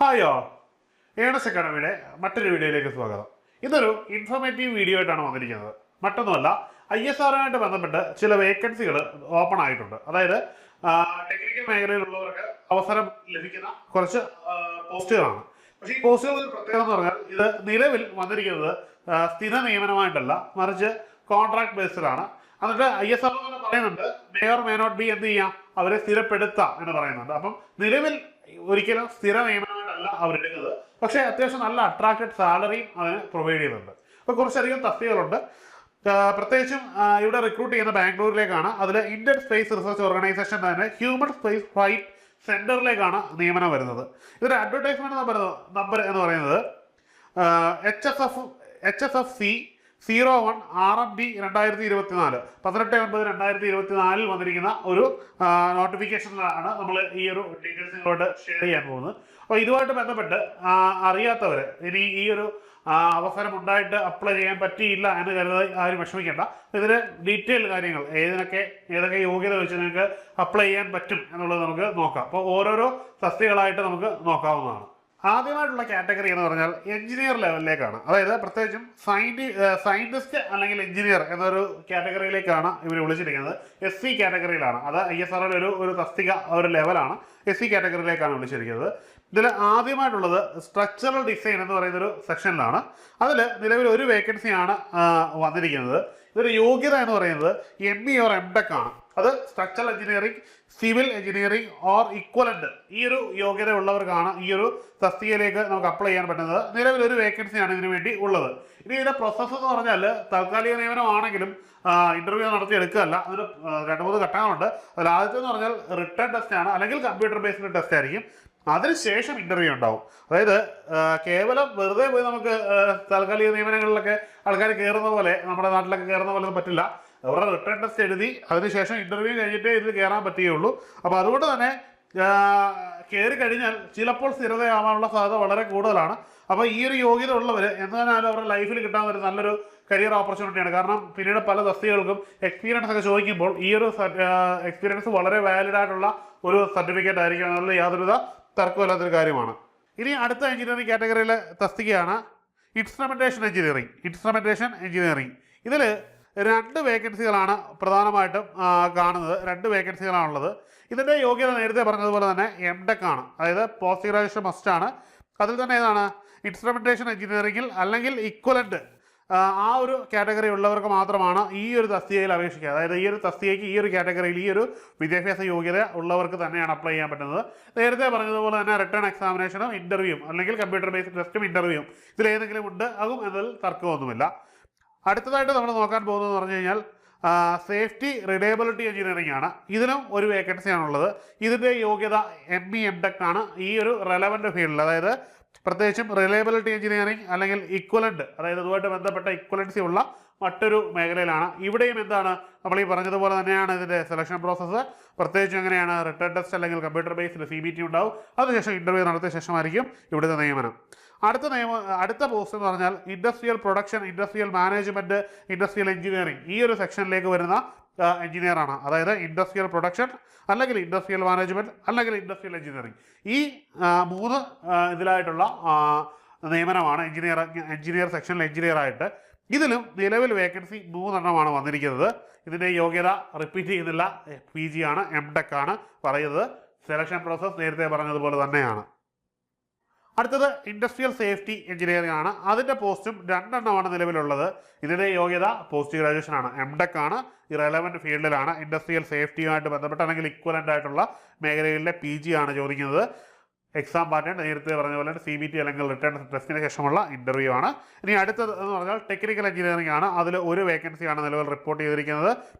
Hi all, earnest അക്കാഡമിയുടെ മറ്റൊരു വീഡിയോയിലേക്ക് സ്വാഗതം. ഇതൊരു ഇൻഫോർമേറ്റീവ് വീഡിയോ ആയിട്ടാണ് വന്നിരിക്കുന്നത്. മറ്റൊന്നുമല്ല, ISROയുമായിട്ട് ബന്ധപ്പെട്ട് ചില വേക്കൻസികൾ ഓപ്പൺ ആയിട്ടുണ്ട്. അതായത് ടെക്നിക്കൽ മേഖലയിലുള്ളവർക്ക് അവസരം ലഭിക്കുന്ന കുറച്ച് പോസ്റ്റുകളാണ്. പക്ഷേ ഈ പോസ്റ്റുകളുടെ പ്രത്യേകത എന്ന് പറഞ്ഞാൽ ഇത് നിലവിൽ വന്നിരിക്കുന്നത് സ്ഥിര നിയമനമായിട്ടല്ല, മറിച്ച് കോൺട്രാക്ട് ബേസ്ഡിലാണ്. എന്നിട്ട് ISRO തന്നെ പറയുന്നുണ്ട് may or may not be എന്ത് ചെയ്യാം, അവരെ സ്ഥിരപ്പെടുത്താം എന്ന് പറയുന്നുണ്ട്. അപ്പം നിലവിൽ ഒരിക്കലും സ്ഥിര നിയമനമായിട്ടല്ല അവരെടുക്കുന്നത്, പക്ഷേ അത്യാവശ്യം നല്ല അട്രാക്റ്റഡ് സാലറിയും അതിന് പ്രൊവൈഡ് ചെയ്യുന്നുണ്ട്. അപ്പോൾ കുറച്ചധികം തസ്തികകളുണ്ട്. പ്രത്യേകിച്ചും ഇവിടെ റിക്രൂട്ട് ചെയ്യുന്ന ബാംഗ്ലൂരിലേക്കാണ്. അതിൽ ഇന്ത്യൻ സ്പേസ് റിസർച്ച് ഓർഗനൈസേഷൻ തന്നെ ഹ്യൂമൻ സ്പേസ് ഫ്ലൈറ്റ് സെന്ററിലേക്കാണ് നിയമനം വരുന്നത്. ഇതിന്റെ അഡ്വർടൈസ്മെന്റ് നമ്പർ എന്ന് പറയുന്നത് HSFC 01 RMD 2024 18/9/2024 വന്നിരിക്കുന്ന ഒരു നോട്ടിഫിക്കേഷനിലാണ് നമ്മൾ ഈ ഒരു ഡീറ്റെയിൽസ് നിങ്ങളോട് ഷെയർ ചെയ്യാൻ പോകുന്നത്. അപ്പോൾ ഇതുമായിട്ട് ബന്ധപ്പെട്ട് അറിയാത്തവർ ഇനി ഈ ഒരു അവസരം ഉണ്ടായിട്ട് അപ്ലൈ ചെയ്യാൻ പറ്റിയില്ല എന്ന് കരുതി ആരും വിഷമിക്കേണ്ട. ഇതിന് ഡീറ്റെയിൽ കാര്യങ്ങൾ ഏതൊക്കെ യോഗ്യത വെച്ച് നിങ്ങൾക്ക് അപ്ലൈ ചെയ്യാൻ പറ്റും എന്നുള്ളത് നമുക്ക് നോക്കാം. അപ്പോൾ ഓരോരോ തസ്തികളായിട്ട് നമുക്ക് നോക്കാവുന്നതാണ്. ആദ്യമായിട്ടുള്ള കാറ്റഗറി എന്ന് പറഞ്ഞാൽ എഞ്ചിനീയർ ലെവലിലേക്കാണ്. അതായത് പ്രത്യേകിച്ചും സയന്റിസ്റ്റ് അല്ലെങ്കിൽ എഞ്ചിനീയർ എന്നൊരു കാറ്റഗറിയിലേക്കാണ് ഇവർ വിളിച്ചിരിക്കുന്നത്. SC കാറ്റഗറിയിലാണ്. അത് ISROയിലെ ഒരു തസ്തിക ഒരു ലെവലാണ്. SC കാറ്റഗറിയിലേക്കാണ് വിളിച്ചിരിക്കുന്നത്. ഇതിൽ ആദ്യമായിട്ടുള്ളത് സ്ട്രക്ചറൽ ഡിസൈൻ എന്ന് പറയുന്നൊരു സെക്ഷനിലാണ്. അതിൽ നിലവിൽ ഒരു വേക്കൻസിയാണ് വന്നിരിക്കുന്നത്. ഇതൊരു യോഗ്യത എന്ന് പറയുന്നത് ME ഓർ MTech ആണ്. അത് structural engineering, civil engineering or equivalent ഈ ഒരു യോഗ്യത ഉള്ളവർക്കാണ് ഈ ഒരു തസ്തികയിലേക്ക് നമുക്ക് അപ്ലൈ ചെയ്യാൻ പറ്റുന്നത്. നിലവിൽ ഒരു വേക്കൻസിയാണ് ഇതിനു വേണ്ടി ഉള്ളത്. ഇനി ഇതിന്റെ പ്രോസസ്സ് എന്ന് പറഞ്ഞാൽ താൽക്കാലിക നിയമനമാണെങ്കിലും ഇന്റർവ്യൂ നടത്തി എടുക്കുകയല്ല. അതിന് 2-3 ഘട്ടങ്ങളുണ്ട്. അതിൽ ആദ്യത്തെ എന്ന് പറഞ്ഞാൽ റിട്ടേൺ ടെസ്റ്റ് ആണ്, അല്ലെങ്കിൽ കമ്പ്യൂട്ടർ ബേസ്ഡ് ടെസ്റ്റ് ആയിരിക്കും. അതിനുശേഷം ഇന്റർവ്യൂ ഉണ്ടാവും. അതായത് കേവലം വെറുതെ പോയി നമുക്ക് താൽക്കാലിക നിയമനങ്ങളിലൊക്കെ ആൾക്കാർ കയറുന്ന പോലെ, നമ്മുടെ നാട്ടിലൊക്കെ കയറുന്ന പോലെ പറ്റില്ല. അവരുടെ റിട്ടേൺ ടെസ്റ്റ് എഴുതി അതിനുശേഷം ഇന്റർവ്യൂ കഴിഞ്ഞിട്ടേ ഇതിൽ കയറാൻ പറ്റുകയുള്ളൂ. അപ്പോൾ അതുകൊണ്ട് തന്നെ കയറി കഴിഞ്ഞാൽ ചിലപ്പോൾ സ്ഥിരതയാവാനുള്ള സാധ്യത വളരെ കൂടുതലാണ്. അപ്പോൾ ഈ ഒരു യോഗ്യത ഉള്ളവർ എന്നാലും അവരുടെ ലൈഫിൽ കിട്ടാൻ ഒരു നല്ലൊരു കരിയർ ഓപ്പർച്യൂണിറ്റിയാണ്. കാരണം പിന്നീട് പല തസ്തികകൾക്കും എക്സ്പീരിയൻസ് ഒക്കെ ചോദിക്കുമ്പോൾ ഈ ഒരു എക്സ്പീരിയൻസ് വളരെ വാലിഡ് ആയിട്ടുള്ള ഒരു സർട്ടിഫിക്കറ്റ് ആയിരിക്കും എന്നുള്ള യാതൊരുവിധ തർക്കമില്ലാത്തൊരു കാര്യമാണ്. ഇനി അടുത്ത എഞ്ചിനീയറിംഗ് കാറ്റഗറിയിലെ തസ്തികയാണ് ഇൻസ്ട്രുമെന്റേഷൻ എഞ്ചിനീയറിംഗ്. ഇതിൽ 2 വേക്കൻസികളാണ് പ്രധാനമായിട്ടും കാണുന്നത്. 2 വേക്കൻസികളാണുള്ളത്. ഇതിൻ്റെ യോഗ്യത നേരത്തെ പറഞ്ഞതുപോലെ തന്നെ MTech ആണ്. അതായത് പോസ്റ്റ് ഗ്രാജുവേഷൻ മസ്റ്റ് ആണ്. അതിൽ തന്നെ ഏതാണ് ഇൻസ്ട്രുമെന്റേഷൻ എഞ്ചിനീയറിംഗിൽ അല്ലെങ്കിൽ ഇക്വലന്റ് ആ ഒരു കാറ്റഗറി ഉള്ളവർക്ക് മാത്രമാണ് ഈ ഒരു തസ്തികയിൽ അപേക്ഷിക്കുക. അതായത് ഈ ഒരു തസ്തികയ്ക്ക് ഈ ഒരു കാറ്റഗറിയിൽ ഈ ഒരു വിദ്യാഭ്യാസ യോഗ്യത ഉള്ളവർക്ക് തന്നെയാണ് അപ്ലൈ ചെയ്യാൻ പറ്റുന്നത്. നേരത്തെ പറഞ്ഞതുപോലെ തന്നെ റിട്ടേൺ എക്സാമിനേഷനും ഇന്റർവ്യൂവും അല്ലെങ്കിൽ കമ്പ്യൂട്ടർ ബേസ്ഡ് ടെസ്റ്റും ഇന്റർവ്യൂവും ഇതിലേതെങ്കിലും ഉണ്ട്, അതും എന്നതിൽ തർക്കമൊന്നുമില്ല. അടുത്തതായിട്ട് നമ്മൾ നോക്കാൻ പോകുന്നതെന്ന് പറഞ്ഞു കഴിഞ്ഞാൽ സേഫ്റ്റി റിലയബിലിറ്റി എഞ്ചിനീയറിംഗ് ആണ്. ഇതിനും ഒരു വേക്കൻസിയാണുള്ളത്. ഇതിൻ്റെ യോഗ്യത ME MTech ആണ്. ഈ ഒരു റെലവൻറ്റ് ഫീൽഡിൽ, അതായത് പ്രത്യേകിച്ചും റിലയബിലിറ്റി എഞ്ചിനീയറിംഗ് അല്ലെങ്കിൽ ഇക്വലന്റ്, അതായത് അതുമായിട്ട് ബന്ധപ്പെട്ട ഇക്വലൻസി ഉള്ള മറ്റൊരു മേഖലയിലാണ്. ഇവിടെയും എന്താണ് നമ്മൾ ഈ പറഞ്ഞതുപോലെ തന്നെയാണ് ഇതിൻ്റെ സെലക്ഷൻ പ്രോസസ്സ്. പ്രത്യേകിച്ചും എങ്ങനെയാണ് റിട്ടേൺ ടെസ്റ്റ് അല്ലെങ്കിൽ കമ്പ്യൂട്ടർ ബേസ്ഡ് CBT ഉണ്ടാവും. അതിനുശേഷം ഇന്റർവ്യൂ നടത്തിയ ശേഷമായിരിക്കും ഇവിടുത്തെ നിയമനം. അടുത്ത പോസ്റ്റ് എന്ന് പറഞ്ഞാൽ industrial production, industrial management, industrial engineering ഈ ഒരു സെക്ഷനിലേക്ക് വരുന്ന എഞ്ചിനീയറാണ്. അതായത് ഇൻഡസ്ട്രിയൽ പ്രൊഡക്ഷൻ അല്ലെങ്കിൽ ഇൻഡസ്ട്രിയൽ മാനേജ്മെന്റ് അല്ലെങ്കിൽ ഇൻഡസ്ട്രിയൽ എഞ്ചിനീയറിംഗ് ഈ 3 ഇതിലായിട്ടുള്ള നിയമനമാണ് എഞ്ചിനീയർ സെക്ഷനിൽ എഞ്ചിനീയറായിട്ട്. ഇതിലും നിലവിൽ വേക്കൻസി 3 എണ്ണമാണ് വന്നിരിക്കുന്നത്. ഇതിൻ്റെ യോഗ്യത റിപ്പീറ്റ് ചെയ്യുന്നില്ല, PG ആണ്, MTech ആണ് പറയുന്നത്. സെലക്ഷൻ പ്രോസസ് നേരത്തെ പറഞ്ഞതുപോലെ തന്നെയാണ്. അടുത്തത് ഇൻഡസ്ട്രിയൽ സേഫ്റ്റി എഞ്ചിനീയറിംഗ് ആണ്. അതിൻ്റെ പോസ്റ്റും 2 എണ്ണമാണ് നിലവിലുള്ളത്. ഇതിൻ്റെ യോഗ്യത പോസ്റ്റ് ഗ്രാജുവേഷൻ ആണ്, MTech ആണ്, ഇറലവൻറ്റ് ഫീൽഡിലാണ്. ഇൻഡസ്ട്രിയൽ സേഫ്റ്റിയുമായിട്ട് ബന്ധപ്പെട്ട് അല്ലെങ്കിൽ ഇക്വലൻ്റ് ആയിട്ടുള്ള മേഖലകളിലെ PG ആണ് ചോദിക്കുന്നത്. എക്സാം പാറ്റേൺ നേരത്തെ പറഞ്ഞ പോലെ CBT അല്ലെങ്കിൽ റിട്ടേൺ ടെസ്റ്റിന് ശേഷമുള്ള ഇന്റർവ്യൂ ആണ്. ഇനി അടുത്തത് എന്ന് പറഞ്ഞാൽ ടെക്നിക്കൽ എഞ്ചിനീയറിംഗ് ആണ്. അതിൽ ഒരു വേക്കൻസിയാണ് നിലവിൽ റിപ്പോർട്ട് ചെയ്തിരിക്കുന്നത്.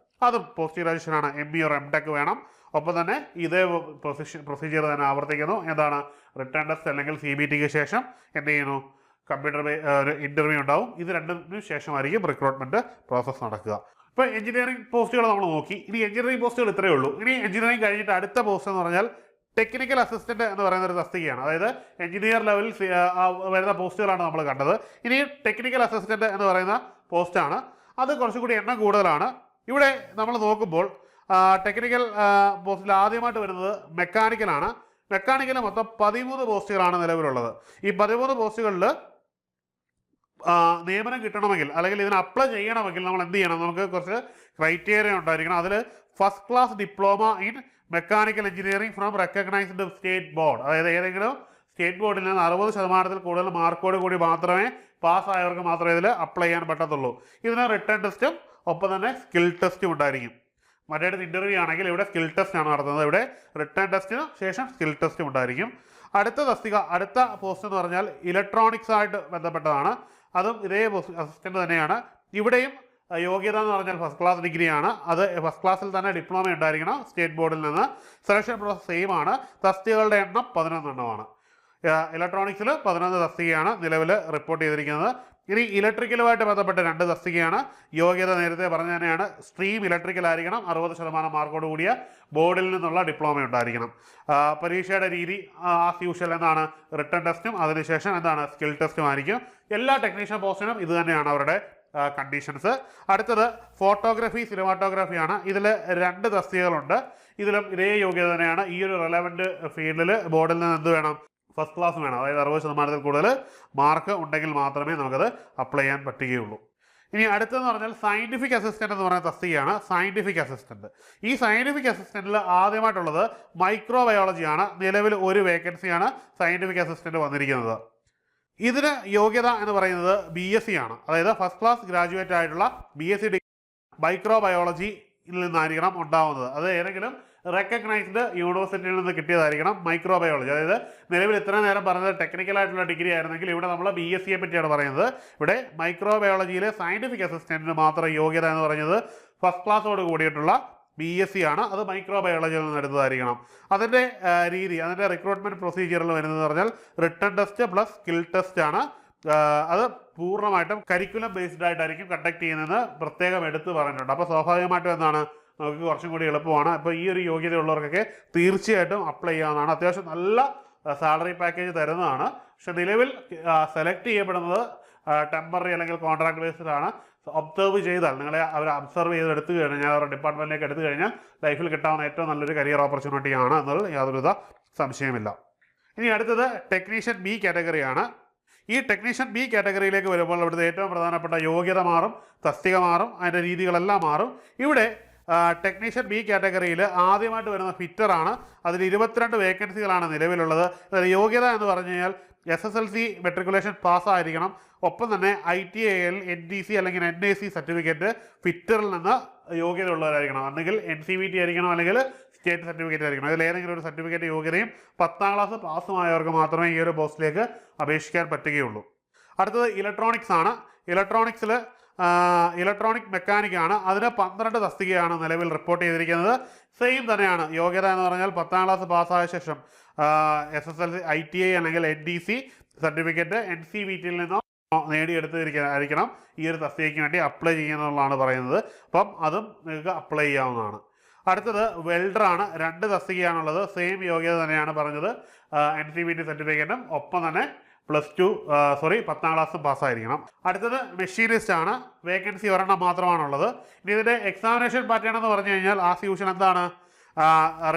അതും പോസ്റ്റ് ഗ്രാജുവേഷൻ ആണ്, ME ഓർ MTech വേണം. ഒപ്പം തന്നെ ഇതേ പ്രൊസീജിയർ തന്നെ ആവർത്തിക്കുന്നു. എന്താണ് റിട്ടേൺ ടെസ്റ്റ് അല്ലെങ്കിൽ CBTക്ക് ശേഷം എന്ത് ചെയ്യുന്നു, കമ്പ്യൂട്ടർ ഇന്റർവ്യൂ ഉണ്ടാവും. ഇത് 2-നും ശേഷമായിരിക്കും റിക്രൂട്ട്മെന്റ് പ്രോസസ്സ് നടക്കുക. ഇപ്പോൾ എഞ്ചിനീയറിംഗ് പോസ്റ്റുകൾ നമ്മൾ നോക്കി. ഇനി എഞ്ചിനീയറിംഗ് പോസ്റ്റുകൾ ഇത്രയേ ഉള്ളൂ. ഇനി എഞ്ചിനീയറിംഗ് കഴിഞ്ഞിട്ട് അടുത്ത പോസ്റ്റ് എന്ന് പറഞ്ഞാൽ ടെക്നിക്കൽ അസിസ്റ്റന്റ് എന്ന് പറയുന്ന ഒരു തസ്തികയാണ്. അതായത് എഞ്ചിനീയർ ലെവലിൽ വരുന്ന പോസ്റ്റുകളാണ് നമ്മൾ കണ്ടത്. ഇനി ടെക്നിക്കൽ അസിസ്റ്റന്റ് എന്ന് പറയുന്ന പോസ്റ്റാണ്. അത് കുറച്ചുകൂടി എണ്ണം കൂടുതലാണ്. ഇവിടെ നമ്മൾ നോക്കുമ്പോൾ ടെക്നിക്കൽ പോസ്റ്റിൽ ആദ്യമായിട്ട് വരുന്നത് മെക്കാനിക്കലാണ്. മെക്കാനിക്കൽ മൊത്തം 13 പോസ്റ്റുകളാണ് നിലവിലുള്ളത്. ഈ 13 പോസ്റ്റുകളിൽ നിയമനം കിട്ടണമെങ്കിൽ അല്ലെങ്കിൽ ഇതിന് അപ്ലൈ ചെയ്യണമെങ്കിൽ നമ്മൾ എന്ത് ചെയ്യണം? നമുക്ക് കുറച്ച് ക്രൈറ്റീരിയ ഉണ്ടായിരിക്കണം. അതിൽ first class diploma in mechanical engineering from recognised state board, അതായത് ഏതെങ്കിലും സ്റ്റേറ്റ് ബോർഡിൽ നിന്ന് 60% കൂടുതൽ മാർക്കോട് കൂടി മാത്രമേ പാസ്സായവർക്ക് മാത്രമേ ഇതിൽ അപ്ലൈ ചെയ്യാൻ പറ്റത്തുള്ളൂ. ഇതിന് റിട്ടേൺ ടെസ്റ്റും ഒപ്പം തന്നെ സ്കിൽ ടെസ്റ്റും ഉണ്ടായിരിക്കും. മറ്റേത് ഇൻ്റർവ്യൂ ആണെങ്കിൽ ഇവിടെ സ്കിൽ ടെസ്റ്റ് ആണ് നടത്തുന്നത്, ഇവിടെ റിട്ടേൺ ടെസ്റ്റിന് ശേഷം സ്കിൽ ടെസ്റ്റും ഉണ്ടായിരിക്കും. അടുത്ത പോസ്റ്റ് എന്ന് പറഞ്ഞാൽ ഇലക്ട്രോണിക്സ് ആയിട്ട് ബന്ധപ്പെട്ടതാണ്. അതും ഇതേ അസിസ്റ്റൻ്റ് തന്നെയാണ്. ഇവിടെയും യോഗ്യത എന്ന് പറഞ്ഞാൽ ഫസ്റ്റ് ക്ലാസ് ഡിഗ്രിയാണ്. അത് ഫസ്റ്റ് ക്ലാസ്സിൽ തന്നെ ഡിപ്ലോമ ഉണ്ടായിരിക്കണം സ്റ്റേറ്റ് ബോർഡിൽ നിന്ന്. സെലക്ഷൻ പ്രോസസ് സെയിം ആണ്. തസ്തികകളുടെ എണ്ണം 11 എണ്ണമാണ്. ഇലക്ട്രോണിക്സിൽ 11 തസ്തികയാണ് നിലവിൽ റിപ്പോർട്ട് ചെയ്തിരിക്കുന്നത്. ഇനി ഇലക്ട്രിക്കലുമായിട്ട് ബന്ധപ്പെട്ട 2 തസ്തികയാണ്. യോഗ്യത നേരത്തെ പറഞ്ഞ തന്നെയാണ്. സ്ട്രീം ഇലക്ട്രിക്കൽ ആയിരിക്കണം, 60% മാർക്കോട് കൂടിയ ബോർഡിൽ നിന്നുള്ള ഡിപ്ലോമ ഉണ്ടായിരിക്കണം. പരീക്ഷയുടെ രീതി ആസ് യൂഷ്വൽ എന്താണ്? റിട്ടേൺ ടെസ്റ്റും അതിനുശേഷം എന്താണ്? സ്കിൽ ടെസ്റ്റും ആയിരിക്കും. എല്ലാ ടെക്നീഷ്യൻ പോസ്റ്റിനും ഇത് തന്നെയാണ് അവരുടെ കണ്ടീഷൻസ്. അടുത്തത് ഫോട്ടോഗ്രാഫി സിനിമാറ്റോഗ്രാഫിയാണ്. ഇതിൽ 2 തസ്തികകളുണ്ട്. ഇതിലും ഇതേ യോഗ്യത തന്നെയാണ്. ഈ ഒരു റെലവൻറ്റ് ഫീൽഡിൽ ബോർഡിൽ നിന്ന് എന്ത് വേണം? ഫസ്റ്റ് ക്ലാസ് വേണം. അതായത് 60% കൂടുതൽ മാർക്ക് ഉണ്ടെങ്കിൽ മാത്രമേ നമുക്കത് അപ്ലൈ ചെയ്യാൻ പറ്റുകയുള്ളൂ. ഇനി അടുത്തെന്ന് പറഞ്ഞാൽ സയൻറ്റിഫിക് അസിസ്റ്റൻ്റ് എന്ന് പറയുന്ന തസ്തികയാണ്. സയൻറ്റിഫിക് അസിസ്റ്റൻ്റ്, ഈ സയൻറ്റിഫിക് അസിസ്റ്റൻറ്റിൽ ആദ്യമായിട്ടുള്ളത് മൈക്രോബയോളജിയാണ്. നിലവിൽ 1 വേക്കൻസിയാണ് സയൻറ്റിഫിക് അസിസ്റ്റൻ്റ് വന്നിരിക്കുന്നത്. ഇതിന് യോഗ്യത എന്ന് പറയുന്നത് BSc ആണ്. അതായത് ഫസ്റ്റ് ക്ലാസ് ഗ്രാജുവേറ്റ് ആയിട്ടുള്ള BSc ഡിഗ്രി മൈക്രോബയോളജിയിൽ നിന്നായിരിക്കണം ഉണ്ടാവുന്നത്. അത് ഏതെങ്കിലും റെക്കഗ്നൈസ്ഡ് യൂണിവേഴ്സിറ്റിയിൽ നിന്ന് കിട്ടിയതായിരിക്കണം മൈക്രോബയോളജി. അതായത് നിലവിൽ ഇത്ര നേരം പറഞ്ഞത് ടെക്നിക്കലായിട്ടുള്ള ഡിഗ്രി ആയിരുന്നെങ്കിൽ ഇവിടെ നമ്മൾ BScയെ പറ്റിയാണ് പറയുന്നത്. ഇവിടെ മൈക്രോബയോളജിയിലെ സയൻറ്റിഫിക് അസിസ്റ്റൻറ്റിന് മാത്രം യോഗ്യത എന്ന് പറയുന്നത് ഫസ്റ്റ് ക്ലാസ്സോട് കൂടിയിട്ടുള്ള BSc ആണ്. അത് മൈക്രോബയോളജിയിൽ നിന്ന് എടുത്തതായിരിക്കണം. അതിൻ്റെ രീതി, അതിൻ്റെ റിക്രൂട്ട്മെൻറ്റ് പ്രൊസീജിയറിൽ വരുന്നത് പറഞ്ഞാൽ return test plus skill test ആണ്. അത് പൂർണ്ണമായിട്ടും കരിക്കുലം ബേസ്ഡ് ആയിട്ടായിരിക്കും കണ്ടക്ട് ചെയ്യുന്നതെന്ന് പ്രത്യേകം എടുത്ത് പറഞ്ഞിട്ടുണ്ട്. അപ്പോൾ സ്വാഭാവികമായിട്ടും എന്താണ്, നമുക്ക് കുറച്ചും കൂടി എളുപ്പമാണ്. അപ്പോൾ ഈ ഒരു യോഗ്യത ഉള്ളവർക്കൊക്കെ തീർച്ചയായിട്ടും അപ്ലൈ ചെയ്യാവുന്നതാണ്. അത്യാവശ്യം നല്ല സാലറി പാക്കേജ് തരുന്നതാണ്. പക്ഷെ നിലവിൽ സെലക്ട് ചെയ്യപ്പെടുന്നത് ടെമ്പററി അല്ലെങ്കിൽ കോൺട്രാക്ട് ബേസ്ഡ് ആണ്. ഒബ്സർവ് ചെയ്താൽ, നിങ്ങളെ അവർ അബ്സർവ് ചെയ്ത് എടുത്തു കഴിഞ്ഞാൽ, അവരുടെ ഡിപ്പാർട്ട്മെൻറ്റിലേക്ക് എടുത്തു കഴിഞ്ഞാൽ ലൈഫിൽ കിട്ടാവുന്ന ഏറ്റവും നല്ലൊരു കരിയർ ഓപ്പർച്യൂണിറ്റി ആണ് എന്നത് യാതൊരുവിധ സംശയമില്ല. ഇനി അടുത്തത് ടെക്നീഷ്യൻ B കാറ്റഗറിയാണ്. ഈ ടെക്നീഷ്യൻ B കാറ്റഗറിയിലേക്ക് വരുമ്പോൾ ഇവിടുത്തെ ഏറ്റവും പ്രധാനപ്പെട്ട യോഗ്യത മാറും, തസ്തിക മാറും, അതിൻ്റെ രീതികളെല്ലാം മാറും. ഇവിടെ ടെക്നീഷ്യൻ B കാറ്റഗറിയിൽ ആദ്യമായിട്ട് വരുന്ന ഫിറ്ററാണ്. അതിൽ 22 വേക്കൻസികളാണ് നിലവിലുള്ളത്. യോഗ്യത എന്ന് പറഞ്ഞു കഴിഞ്ഞാൽ SSLC മെട്രിക്കുലേഷൻ പാസ്സായിരിക്കണം. ഒപ്പം തന്നെ ITIL NTC അല്ലെങ്കിൽ NIC സർട്ടിഫിക്കറ്റ് ഫിറ്ററിൽ നിന്ന് യോഗ്യത ഉള്ളവരായിരിക്കണം. അല്ലെങ്കിൽ NCVT ആയിരിക്കണം, അല്ലെങ്കിൽ സ്റ്റേറ്റ് സർട്ടിഫിക്കറ്റ് ആയിരിക്കണം. അതിൽ ഏതെങ്കിലും ഒരു സർട്ടിഫിക്കറ്റ് യോഗ്യതയും 10ാം ക്ലാസ് പാസ്സുമായവർക്ക് മാത്രമേ ഈ ഒരു പോസ്റ്റിലേക്ക് അപേക്ഷിക്കാൻ പറ്റുകയുള്ളൂ. അടുത്തത് ഇലക്ട്രോണിക്സ് ആണ്. ഇലക്ട്രോണിക് മെക്കാനിക് ആണ്. അതിന് 12 തസ്തികയാണ് നിലവിൽ റിപ്പോർട്ട് ചെയ്തിരിക്കുന്നത്. സെയിം തന്നെയാണ്. യോഗ്യത എന്ന് പറഞ്ഞാൽ 10ാം ക്ലാസ് പാസ്സായ ശേഷം SSLC ITI അല്ലെങ്കിൽ NTC സർട്ടിഫിക്കറ്റ് NCVTയിൽ നിന്നോ നേടിയെടുത്തിരിക്കണം ഈ ഒരു തസ്തികയ്ക്ക് വേണ്ടി അപ്ലൈ ചെയ്യുന്നതാണ് പറയുന്നത്. അപ്പം അതും നിങ്ങൾക്ക് അപ്ലൈ ചെയ്യാവുന്നതാണ്. അടുത്തത് വെൽഡറാണ്. 2 തസ്തികയാണുള്ളത്. സെയിം യോഗ്യത തന്നെയാണ് പറഞ്ഞത്. NCVT സർട്ടിഫിക്കറ്റും ഒപ്പം തന്നെ +10ാം ക്ലാസ്സും പാസ്സായിരിക്കണം. അടുത്തത് മെഷീനിസ്റ്റ് ആണ്. വേക്കൻസി 1 മാത്രമാണുള്ളത്. ഇനി ഇതിൻ്റെ എക്സാമിനേഷൻ പാറ്റേൺ എന്ന് പറഞ്ഞു കഴിഞ്ഞാൽ ആസ് യൂഷ്വൽ എന്താണ്?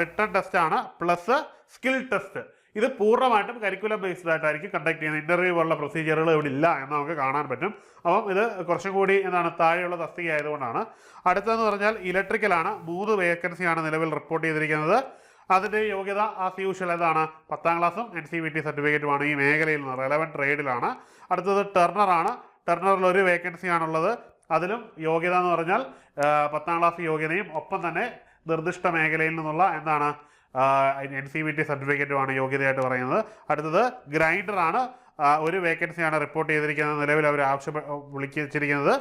റിട്ടേൺ ടെസ്റ്റ് ആണ് പ്ലസ് സ്കിൽ ടെസ്റ്റ്. ഇത് പൂർണ്ണമായിട്ടും കരിക്കുലം ബേസ്ഡ് ആയിട്ടായിരിക്കും കണ്ടക്ട് ചെയ്യുന്നത്. ഇൻ്റർവ്യൂ പോലുള്ള പ്രൊസീജിയറുകൾ ഇവിടെ ഇല്ല എന്ന് നമുക്ക് കാണാൻ പറ്റും. അപ്പം ഇത് കുറച്ചും കൂടി താഴെയുള്ള തസ്തിക ആയതുകൊണ്ടാണ്. അടുത്തതെന്ന് പറഞ്ഞാൽ ഇലക്ട്രിക്കലാണ്. 3 വേക്കൻസിയാണ് നിലവിൽ റിപ്പോർട്ട് ചെയ്തിരിക്കുന്നത്. അതിൻ്റെ യോഗ്യത ആസ് യൂഷ്വൽ എന്താണ്? 10ാം ക്ലാസ്സും NCVT സർട്ടിഫിക്കറ്റുമാണ്. ഈ മേഖലയിൽ നിന്ന് റെലവൻറ്റ് ട്രേഡിലാണ്. അടുത്തത് ടർണറാണ്. ടർണറിൽ 1 വേക്കൻസിയാണുള്ളത്. അതിലും യോഗ്യത എന്ന് പറഞ്ഞാൽ 10ാം ക്ലാസ് യോഗ്യതയും ഒപ്പം തന്നെ നിർദ്ദിഷ്ട മേഖലയിൽ നിന്നുള്ള NCVT സർട്ടിഫിക്കറ്റുമാണ് യോഗ്യതയായിട്ട് പറയുന്നത്. അടുത്തത് ഗ്രൈൻഡറാണ്. 1 വേക്കൻസിയാണ് റിപ്പോർട്ട് ചെയ്തിരിക്കുന്നത്. നിലവിൽ അവർ വിളിച്ചിരിക്കുന്നത്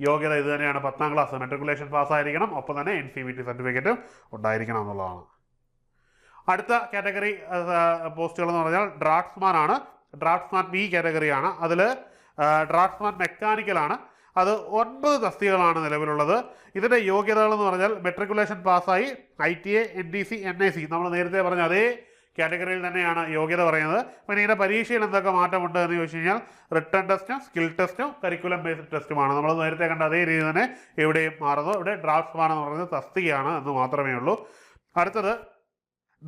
യോഗ്യത ഇത് തന്നെയാണ്. 10ാം ക്ലാസ് മെട്രിക്കുലേഷൻ പാസ്സായിരിക്കണം, ഒപ്പം തന്നെ NCVT സർട്ടിഫിക്കറ്റും ഉണ്ടായിരിക്കണം എന്നുള്ളതാണ്. അടുത്ത കാറ്റഗറി പോസ്റ്റുകൾ എന്ന് പറഞ്ഞാൽ ഡ്രാഫ്റ്റ്സ്മാൻ ആണ്. ഡ്രാഫ്റ്റ്സ്മാൻ B കാറ്റഗറിയാണ്. അതിൽ ഡ്രാഫ്റ്റ്സ്മാൻ മെക്കാനിക്കലാണ്. അത് 9 തസ്തികകളാണ് നിലവിലുള്ളത്. ഇതിൻ്റെ യോഗ്യതകൾ എന്ന് പറഞ്ഞാൽ മെട്രിക്കുലേഷൻ പാസ്സായി ITI NTC NIC നമ്മൾ നേരത്തെ പറഞ്ഞ അതേ കാറ്റഗറിയിൽ തന്നെയാണ് യോഗ്യത പറയുന്നത്. പിന്നെ ഇതിൻ്റെ പരീക്ഷയിൽ എന്തൊക്കെ മാറ്റമുണ്ട് എന്ന് ചോദിച്ചു കഴിഞ്ഞാൽ റിട്ടേൺ ടെസ്റ്റും സ്കിൽ ടെസ്റ്റും കരിക്കുലം ബേസ്ഡ് ടെസ്റ്റുമാണ്. നമ്മൾ നേരത്തെ കണ്ട അതേ രീതി തന്നെ ഇവിടെയും മാറുന്നു. ഇവിടെ ഡ്രാഫ്റ്റ്സ്മാൻ എന്ന് പറയുന്നത് തസ്തികയാണ് എന്ന് മാത്രമേ ഉള്ളൂ. അടുത്തത്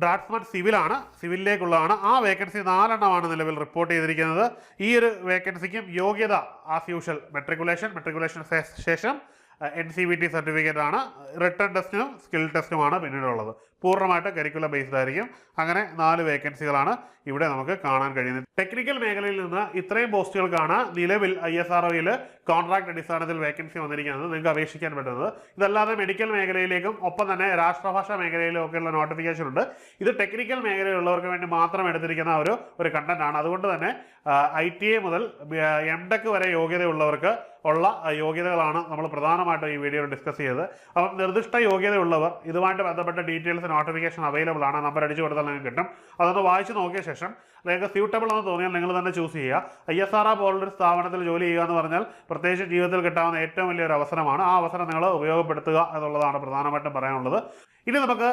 ഡ്രാഫ്റ്റ്സ്മാൻ സിവിലാണ്, സിവിലിലേക്കുള്ളതാണ്. ആ വേക്കൻസി 4 നിലവിൽ റിപ്പോർട്ട് ചെയ്തിരിക്കുന്നത്. ഈ ഒരു വേക്കൻസിക്കും യോഗ്യത ആസ് യൂഷ്വൽ മെട്രിക്കുലേഷൻ ശേഷം NCVT സർട്ടിഫിക്കറ്റ് ആണ്. റിട്ടേൺ ടെസ്റ്റിനും സ്കിൽ ടെസ്റ്റുമാണ് പിന്നീടുള്ളത്. പൂർണ്ണമായിട്ട് കരിക്കുലർ ബേസ്ഡ് ആയിരിക്കും. അങ്ങനെ 4 വേക്കൻസികളാണ് ഇവിടെ നമുക്ക് കാണാൻ കഴിയുന്നത്. ടെക്നിക്കൽ മേഖലയിൽ നിന്ന് ഇത്രയും പോസ്റ്റുകൾക്കാണ് നിലവിൽ ISROയിൽ കോൺട്രാക്ട് അടിസ്ഥാനത്തിൽ വേക്കൻസി വന്നിരിക്കുന്നത്, നിങ്ങൾക്ക് അപേക്ഷിക്കാൻ പറ്റുന്നത്. ഇതല്ലാതെ മെഡിക്കൽ മേഖലയിലേക്കും ഒപ്പം തന്നെ രാഷ്ട്രഭാഷാ മേഖലയിലും ഒക്കെയുള്ള നോട്ടിഫിക്കേഷൻ ഉണ്ട്. ഇത് ടെക്നിക്കൽ മേഖലയിലുള്ളവർക്ക് വേണ്ടി മാത്രം എടുത്തിരിക്കുന്ന ഒരു കണ്ടന്റ് ആണ്. അതുകൊണ്ട് തന്നെ ITA മുതൽ MTech വരെ യോഗ്യതയുള്ളവർക്ക് ഉള്ള യോഗ്യതകളാണ് നമ്മൾ പ്രധാനമായിട്ടും ഈ വീഡിയോയിൽ ഡിസ്കസ് ചെയ്തത്. അപ്പം നിർദ്ദിഷ്ട യോഗ്യതയുള്ളവർ ഇതുമായിട്ട് ബന്ധപ്പെട്ട ഡീറ്റെയിൽസ് നോട്ടിഫിക്കേഷൻ അവൈലബിൾ ആണ്. നമ്പർ അടിച്ചു കൊടുത്താൽ നിങ്ങൾക്ക് കിട്ടും. അതൊന്ന് വായിച്ച് നോക്കിയ ശേഷം നിങ്ങൾക്ക് സ്യൂട്ടബിൾ എന്ന് തോന്നിയാൽ നിങ്ങൾ തന്നെ ചൂസ് ചെയ്യുക. ISRO പോലുള്ളൊരു സ്ഥാപനത്തിൽ ജോലി ചെയ്യുക എന്ന് പറഞ്ഞാൽ പ്രത്യേകിച്ച് ജീവിതത്തിൽ കിട്ടാവുന്ന ഏറ്റവും വലിയൊരു അവസരമാണ്. ആ അവസരം നിങ്ങൾ ഉപയോഗപ്പെടുത്തുക എന്നുള്ളതാണ് പ്രധാനമായിട്ടും പറയാനുള്ളത്. ഇനി നമുക്ക്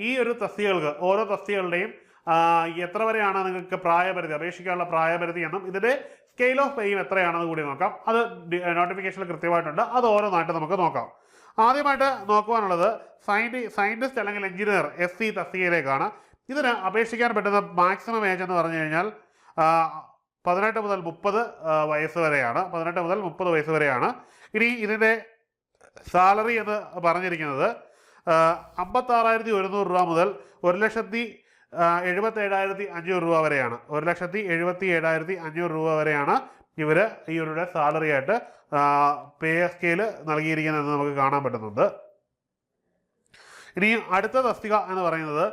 ഈ ഒരു തസ്തികകൾക്ക് ഓരോ തസ്തികകളുടെയും എത്ര വരെയാണ് നിങ്ങൾക്ക് പ്രായപരിധി, അപേക്ഷിക്കാനുള്ള പ്രായപരിധി എന്നും ഇതിൻ്റെ സ്കെയിൽ ഓഫ് പേയും എത്രയാണെന്ന് കൂടി നോക്കാം. അത് നോട്ടിഫിക്കേഷനിൽ കൃത്യമായിട്ടുണ്ട്. അത് ഓരോന്നായിട്ട് നമുക്ക് നോക്കാം. ആദ്യമായിട്ട് നോക്കുവാനുള്ളത് സയൻറ്റിസ്റ്റ് അല്ലെങ്കിൽ എഞ്ചിനീയർ SC തസ്തികയിലേക്കാണ്. ഇതിന് അപേക്ഷിക്കാൻ പറ്റുന്ന മാക്സിമം ഏജ് എന്ന് പറഞ്ഞു കഴിഞ്ഞാൽ 18 മുതൽ 30 വയസ്സ് വരെയാണ്. 18 മുതൽ 30 വയസ്സ് വരെയാണ്. ഇനി ഇതിൻ്റെ സാലറി എന്ന് പറഞ്ഞിരിക്കുന്നത് 56,100 രൂപ മുതൽ 1,77,500 രൂപ വരെയാണ്. 1,77,500 രൂപ വരെയാണ് ഇവർ ഈ ഒരു സാലറി ആയിട്ട് പേ സ്കെയിൽ നൽകിയിരിക്കുന്നതെന്ന് നമുക്ക് കാണാൻ പറ്റുന്നുണ്ട്. ഇനി അടുത്ത തസ്തിക എന്ന് പറയുന്നത്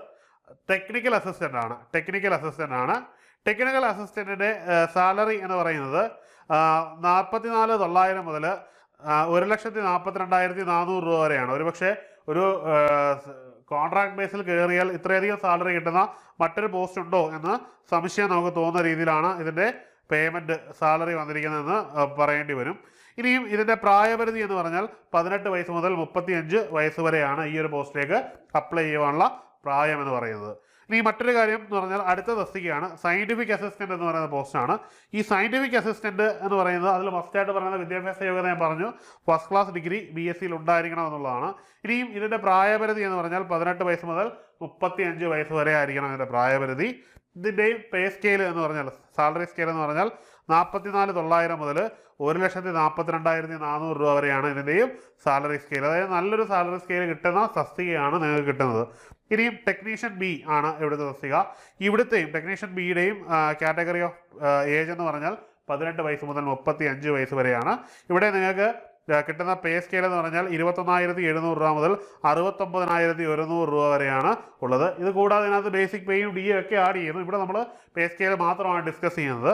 ടെക്നിക്കൽ അസിസ്റ്റൻ്റ് ആണ്. ടെക്നിക്കൽ അസിസ്റ്റൻറ്റിൻ്റെ സാലറി എന്ന് പറയുന്നത് 44,900 മുതൽ 1,42,400 രൂപ വരെയാണ്. ഒരുപക്ഷെ ഒരു കോൺട്രാക്ട് ബേസിൽ കയറിയാൽ ഇത്രയധികം സാലറി കിട്ടുന്ന മറ്റൊരു പോസ്റ്റ് ഉണ്ടോ എന്ന് സംശയം നമുക്ക് തോന്നുന്ന രീതിയിലാണ് ഇതിൻ്റെ പേയ്മെൻറ്റ് സാലറി വന്നിരിക്കുന്നതെന്ന് പറയേണ്ടി വരും. ഇനിയും ഇതിൻ്റെ പ്രായപരിധി എന്ന് പറഞ്ഞാൽ 18 വയസ്സ് മുതൽ 35 വയസ്സ് വരെയാണ് ഈ ഒരു പോസ്റ്റിലേക്ക് അപ്ലൈ ചെയ്യുവാനുള്ള പ്രായം എന്ന് പറയുന്നത്. ഇനി മറ്റൊരു കാര്യം എന്ന് പറഞ്ഞാൽ അടുത്ത തസ്തികയാണ് സയൻറ്റിഫിക് അസിസ്റ്റൻ്റ് എന്ന് പറയുന്ന പോസ്റ്റാണ്. ഈ സയൻറ്റിഫിക് അസിസ്റ്റൻ്റ് എന്ന് പറയുന്നത് അതിൽ മസ്റ്റായിട്ട് പറയുന്ന വിദ്യാഭ്യാസ യോഗ്യത ഞാൻ പറഞ്ഞു, ഫസ്റ്റ് ക്ലാസ് ഡിഗ്രി BScയിൽ ഉണ്ടായിരിക്കണം എന്നുള്ളതാണ്. ഇനിയും ഇതിൻ്റെ പ്രായപരിധി എന്ന് പറഞ്ഞാൽ 18 വയസ്സ് മുതൽ 35 വയസ്സ് വരെ ആയിരിക്കണം ഇതിൻ്റെ പ്രായപരിധി. ഇതിൻ്റെയും പേ സ്കെയിൽ എന്ന് പറഞ്ഞാൽ സാലറി സ്കെയിൽ എന്ന് പറഞ്ഞാൽ 44,900 മുതൽ 1,42,400 രൂപ വരെയാണ് ഇതിൻ്റെയും സാലറി സ്കെയിൽ. അതായത് നല്ലൊരു സാലറി സ്കെയിൽ കിട്ടുന്ന തസ്തികയാണ് നിങ്ങൾക്ക് കിട്ടുന്നത്. ഇനിയും ടെക്നീഷ്യൻ B ആണ് ഇവിടുത്തെ തസ്തിക. ഇവിടുത്തെയും ടെക്നീഷ്യൻ ബിയുടെയും കാറ്റഗറി ഓഫ് ഏജ് എന്ന് പറഞ്ഞാൽ 18 വയസ്സ് മുതൽ 35 വയസ്സ് വരെയാണ്. ഇവിടെ നിങ്ങൾക്ക് കിട്ടുന്ന പേ സ്കെയിൽ എന്ന് പറഞ്ഞാൽ 21,700 രൂപ മുതൽ 69,100 രൂപ വരെയാണ് ഉള്ളത്. ഇത് കൂടാതെ ഇതിനകത്ത് ബേസിക് പേയും DA ഒക്കെ ആഡ് ചെയ്യുന്നു. ഇവിടെ നമ്മൾ പേ സ്കെയിൽ മാത്രമാണ് ഡിസ്കസ് ചെയ്യുന്നത്.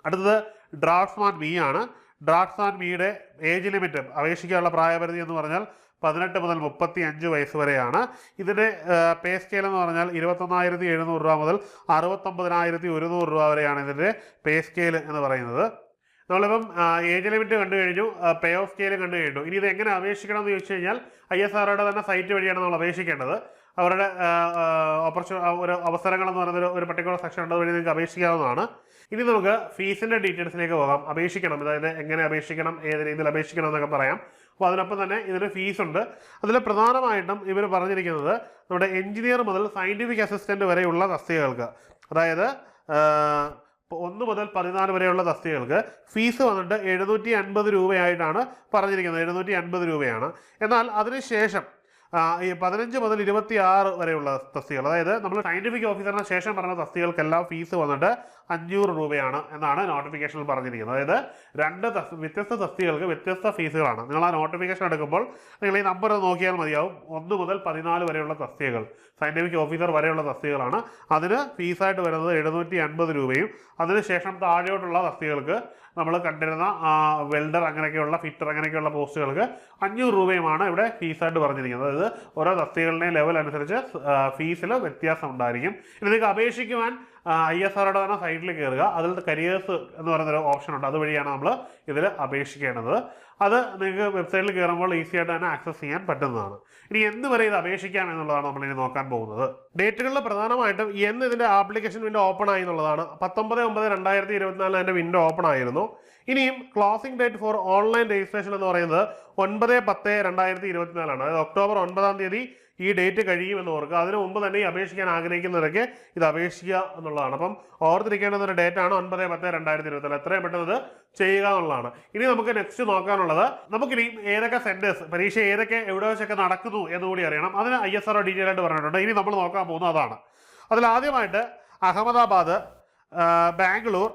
അടുത്തത് ഡ്രാഫ്റ്റ്സ്മാൻ B ആണ്. ഡ്രാഫ്റ്റ്സ്മാൻ ബിയുടെ ഏജ് ലിമിറ്റ് അപേക്ഷിക്കാനുള്ള പ്രായപരിധി എന്ന് പറഞ്ഞാൽ 18 മുതൽ 35 വയസ്സ് വരെയാണ്. ഇതിൻ്റെ പേ സ്കെയിൽ എന്ന് പറഞ്ഞാൽ 21,700 രൂപ മുതൽ 69,100 രൂപ വരെയാണ് ഇതിൻ്റെ പേ സ്കെയിൽ എന്ന് പറയുന്നത്. നമ്മളിപ്പം ഏജ് ലിമിറ്റ് കണ്ടു കഴിഞ്ഞു, പേ ഓഫ് സ്കെയിൽ കണ്ടു കഴിഞ്ഞു. ഇനി ഇത് എങ്ങനെ അപേക്ഷിക്കണം എന്ന് ചോദിച്ചു കഴിഞ്ഞാൽ ISROയുടെ തന്നെ സൈറ്റ് വഴിയാണ് നമ്മൾ അപേക്ഷിക്കേണ്ടത്. അവരുടെ ഒരു അവസരങ്ങൾ എന്ന് പറയുന്ന ഒരു പർട്ടിക്കുലർ സെക്ഷൻ ഉണ്ട്, അതുവഴി നിങ്ങൾക്ക് അപേക്ഷിക്കാവുന്നതാണ്. ഇനി നമുക്ക് ഫീസിൻ്റെ ഡീറ്റെയിൽസിലേക്ക് പോകാം. അപേക്ഷിക്കണം, അതായത് എങ്ങനെ അപേക്ഷിക്കണം, ഏത് രീതിയിൽ അപേക്ഷിക്കണം എന്നൊക്കെ പറയാം. അപ്പോൾ അതിനൊപ്പം തന്നെ ഇതിന് ഫീസുണ്ട്. അതിൽ പ്രധാനമായിട്ടും ഇവർ പറഞ്ഞിരിക്കുന്നത് നമ്മുടെ എഞ്ചിനീയർ മുതൽ സയൻറ്റിഫിക് അസിസ്റ്റൻ്റ് വരെയുള്ള തസ്തികകൾക്ക്, അതായത് 1 മുതൽ 14 വരെയുള്ള തസ്തികകൾക്ക് ഫീസ് വന്നിട്ട് 750 രൂപയായിട്ടാണ് പറഞ്ഞിരിക്കുന്നത്. 750 രൂപയാണ്. എന്നാൽ അതിനുശേഷം ഈ 15 മുതൽ 26 വരെയുള്ള തസ്തികകൾ, അതായത് നമ്മൾ സയൻറ്റിഫിക് ഓഫീസറിന് ശേഷം പറഞ്ഞ തസ്തികകൾക്കെല്ലാം ഫീസ് വന്നിട്ട് 500 രൂപയാണ് എന്നാണ് നോട്ടിഫിക്കേഷനിൽ പറഞ്ഞിരിക്കുന്നത്. അതായത് വ്യത്യസ്ത തസ്തികകൾക്ക് വ്യത്യസ്ത ഫീസുകളാണ്. നിങ്ങൾ ആ നോട്ടിഫിക്കേഷൻ എടുക്കുമ്പോൾ നിങ്ങൾ ഈ നമ്പർ നോക്കിയാൽ മതിയാവും. 1 മുതൽ 14 വരെയുള്ള തസ്തികകൾ, സയൻറ്റിഫിക് ഓഫീസർ വരെയുള്ള തസ്തികകളാണ്. അതിന് ഫീസായിട്ട് വരുന്നത് 750 രൂപയും അതിനുശേഷം താഴെയോട്ടുള്ള തസ്തികകൾക്ക് നമ്മൾ കണ്ടിരുന്ന വെൽഡർ അങ്ങനെയൊക്കെയുള്ള ഫിറ്റർ അങ്ങനെയൊക്കെയുള്ള പോസ്റ്റുകൾക്ക് 500 രൂപയുമാണ് ഇവിടെ ഫീസായിട്ട് പറഞ്ഞിരിക്കുന്നത്. അതായത് ഓരോ തസ്തികകളുടെയും ലെവൽ അനുസരിച്ച് ഫീസിൽ വ്യത്യാസം ഉണ്ടായിരിക്കും. ഇനി നിങ്ങൾക്ക് അപേക്ഷിക്കുവാൻ ISROയുടെ തന്നെ സൈറ്റിൽ കയറുക. അതിൽ കരിയേഴ്സ് എന്ന് പറയുന്നൊരു ഓപ്ഷൻ ഉണ്ട്, അതുവഴിയാണ് നമ്മൾ ഇതിൽ അപേക്ഷിക്കേണ്ടത്. അത് നിങ്ങൾക്ക് വെബ്സൈറ്റിൽ കയറുമ്പോൾ ഈസി ആയിട്ട് തന്നെ ആക്സസ് ചെയ്യാൻ പറ്റുന്നതാണ്. ഇനി എന്ന് വരെ ഇത് അപേക്ഷിക്കാം എന്നുള്ളതാണ് നമ്മളിനി നോക്കാൻ പോകുന്നത്. ഡേറ്റുകളിൽ പ്രധാനമായിട്ടും എന്ന് ഇതിൻ്റെ ആപ്ലിക്കേഷൻ വിൻഡോ ഓപ്പൺ ആയി എന്നുള്ളതാണ്. 19/9/2024 അതിൻ്റെ വിൻഡോ ഓപ്പൺ ആയിരുന്നു. ഇനിയും closing date for online registration എന്ന് പറയുന്നത് 9/10/2024 അതായത് ഒക്ടോബർ 9 ഈ ഡേറ്റ് കഴിയുമെന്ന് ഓർക്കുക. അതിനു മുമ്പ് തന്നെ ഈ അപേക്ഷിക്കാൻ ആഗ്രഹിക്കുന്നവരൊക്കെ ഇത് അപേക്ഷിക്കുക എന്നുള്ളതാണ്. അപ്പം ഓർത്തിരിക്കേണ്ടുന്ന ഒരു ഡേറ്റ് ആണ് 9/10/2024. എത്രയും പെട്ടെന്ന് ചെയ്യുക എന്നുള്ളതാണ്. ഇനി നമുക്ക് നെക്സ്റ്റ് നോക്കാനുള്ളത്, നമുക്കിനി ഏതൊക്കെ സെന്റേഴ്സ് പരീക്ഷ ഏതൊക്കെ എവിടെ വെച്ചൊക്കെ നടക്കുന്നു എന്നുകൂടി അറിയണം. അതിന് ISRO ഡീറ്റെയിൽ ആയിട്ട് പറഞ്ഞിട്ടുണ്ട്. ഇനി നമ്മൾ നോക്കാൻ പോകുന്നത് അതാണ്. അതിൽ ആദ്യമായിട്ട് അഹമ്മദാബാദ്, ബാംഗ്ലൂർ,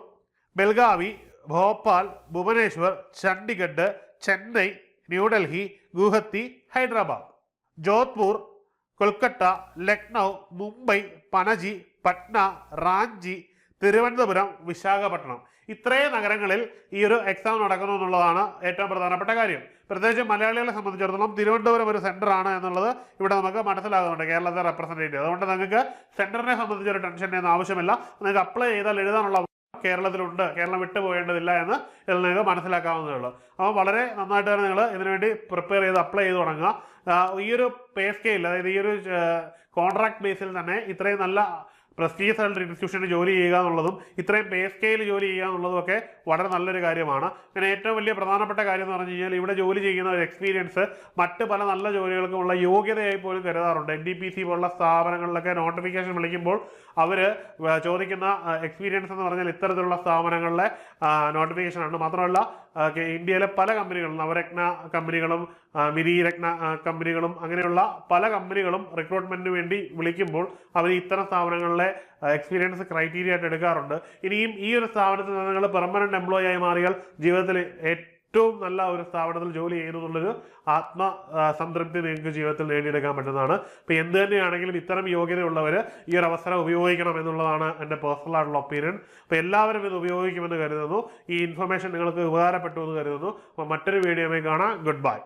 ബെൽഗാവി, ഭോപ്പാൽ, ഭുവനേശ്വർ, ചണ്ഡിഗഡ്, ചെന്നൈ, ന്യൂഡൽഹി, ഗുവാഹത്തി, ഹൈദരാബാദ്, ജോധ്പൂർ, കൊൽക്കത്ത, ലക്നൗ, മുംബൈ, പനജി, പട്ന, റാഞ്ചി, തിരുവനന്തപുരം, വിശാഖപട്ടണം. ഇത്രയും നഗരങ്ങളിൽ ഈ ഒരു എക്സാം നടക്കുന്നു എന്നുള്ളതാണ് ഏറ്റവും പ്രധാനപ്പെട്ട കാര്യം. പ്രത്യേകിച്ച് മലയാളികളെ സംബന്ധിച്ചിടത്തോളം തിരുവനന്തപുരം ഒരു സെന്റർ ആണ് എന്നുള്ളത് ഇവിടെ നമുക്ക് മനസ്സിലാകുന്നുണ്ട്, കേരളത്തെ റെപ്രസെൻറ്റേറ്റ്. അതുകൊണ്ട് നിങ്ങൾക്ക് സെന്ററിനെ സംബന്ധിച്ചൊരു ടെൻഷൻ്റെ ഒന്നും ആവശ്യമില്ല. നിങ്ങൾക്ക് അപ്ലൈ ചെയ്താൽ എഴുതാനുള്ള കേരളത്തിലുണ്ട്, കേരളം വിട്ടു പോകേണ്ടതില്ല എന്ന് ഇതിൽ നിങ്ങൾക്ക് മനസ്സിലാക്കാവുന്നതേ ഉള്ളൂ. അപ്പോൾ വളരെ നന്നായിട്ട് തന്നെ നിങ്ങൾ ഇതിനുവേണ്ടി പ്രിപ്പയർ ചെയ്ത് അപ്ലൈ ചെയ്ത് തുടങ്ങുക. ഈ ഒരു പേ സ്കെയിൽ, അതായത് ഈ ഒരു കോൺട്രാക്ട് ബേസിൽ തന്നെ ഇത്രയും നല്ല പ്രസ്റ്റീജിയസ് ആയിട്ടുള്ള ഇൻസ്റ്റിറ്റ്യൂഷനിൽ ജോലി ചെയ്യുക എന്നുള്ളതും ഇത്രയും പേ സ്കെയിൽ ജോലി ചെയ്യുക എന്നുള്ളതും ഒക്കെ വളരെ നല്ലൊരു കാര്യമാണ്. പിന്നെ ഏറ്റവും വലിയ പ്രധാനപ്പെട്ട കാര്യം എന്ന് പറഞ്ഞു കഴിഞ്ഞാൽ ഇവിടെ ജോലി ചെയ്യുന്ന ഒരു എക്സ്പീരിയൻസ് മറ്റ് പല നല്ല ജോലികൾക്കുമുള്ള യോഗ്യതയായി പോലും കരുതാറുണ്ട്. NTPC പോലുള്ള സ്ഥാപനങ്ങളിലൊക്കെ നോട്ടിഫിക്കേഷൻ വിളിക്കുമ്പോൾ അവർ ചോദിക്കുന്ന എക്സ്പീരിയൻസ് എന്ന് പറഞ്ഞാൽ ഇത്തരത്തിലുള്ള സ്ഥാപനങ്ങളിലെ നോട്ടിഫിക്കേഷനാണ്. മാത്രമല്ല ഇന്ത്യയിലെ പല കമ്പനികളും, നവരത്ന കമ്പനികളും മിനിരത്ന കമ്പനികളും അങ്ങനെയുള്ള പല കമ്പനികളും റിക്രൂട്ട്മെന്റിന് വേണ്ടി വിളിക്കുമ്പോൾ അവർ ഇത്തരം സ്ഥാപനങ്ങളിലെ എക്സ്പീരിയൻസ് ക്രൈറ്റീരിയ ആയിട്ട് എടുക്കാറുണ്ട്. ഇനിയും ഈ ഒരു സ്ഥാപനത്തിൽ നിന്ന് നിങ്ങൾ പെർമനന്റ് എംപ്ലോയി ആയി മാറിയാൽ ജീവിതത്തിൽ ഏറ്റവും നല്ല ഒരു സ്ഥാപനത്തിൽ ജോലി ചെയ്യുന്നുള്ളൊരു സംതൃപ്തി നിങ്ങൾക്ക് ജീവിതത്തിൽ നേടിയെടുക്കാൻ പറ്റുന്നതാണ്. ഇപ്പോൾ എന്ത് തന്നെയാണെങ്കിലും ഇത്തരം യോഗ്യതയുള്ളവർ ഈ ഒരു അവസരം ഉപയോഗിക്കണം എന്നുള്ളതാണ് എൻ്റെ പേഴ്സണൽ ആയിട്ടുള്ള ഒപ്പീനിയൻ. അപ്പോൾ എല്ലാവരും ഇത് ഉപയോഗിക്കുമെന്ന് കരുതുന്നു. ഈ ഇൻഫർമേഷൻ നിങ്ങൾക്ക് ഉപകാരപ്പെട്ടു എന്ന് കരുതുന്നു. അപ്പോൾ മറ്റൊരു വീഡിയോയിൽ കാണാം. Good bye.